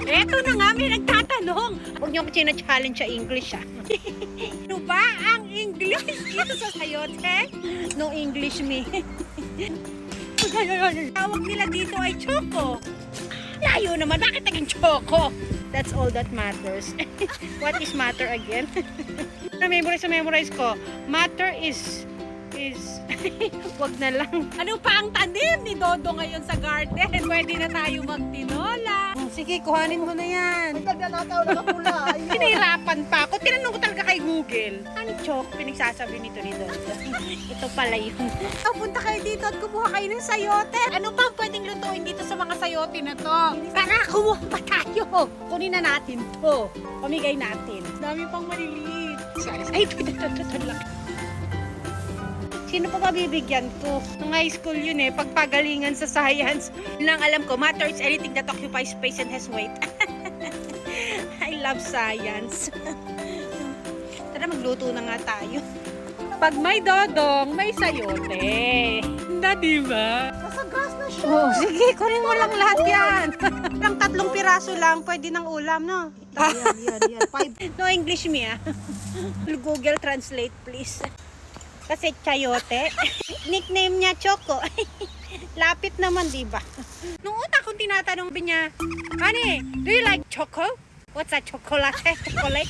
Eto na nga, may nagtatanong. Huwag niyo ko challenge sa English, ah. Ano ba ang English dito sa sayote? No English me. Tawag nila dito ay choco. Layo naman, bakit naging choco? That's all that matters. What is matter again? Na-memorize ko. Matter is wag na lang. Ano pa ang tanim ni Dodo ngayon sa garden? Pwede na tayo magtinola. Sige, kuhanin mo na yan. Pinahirapan pa ako. Tinanong ko talaga kay Google. Ano chok? Pinagsasabi nito ni Dodo. Ito pala yun. Punta kayo dito at kumuha kayo ng sayote. Ano pa ang pwedeng lutuin dito sa mga sayote na to? Tara, kumuha pa tayo. Kunin na natin to. Pamigay natin. Dami pang maliliit. Ay, ito lang. Sino pa mabibigyan ko? Nung high school yun eh, pagpagalingan sa science. Yun ang alam ko, matter is anything that occupies space and has weight. I love science. Tara, magluto na nga tayo. Pag may dodong, may sayote. Na diba? Nasagas na siya. Oh, sige, kunin mo lang lahat yan. Lang 3 piraso lang, pwede ng ulam, no? Yan. 5. No English me, ah. Google Translate, please. Kasi chayote. Nickname niya Choco. Lapit naman, di ba? Nung una kong tinatanong niya, Honey, do you like choco? What's that, chocolate? Chocolate?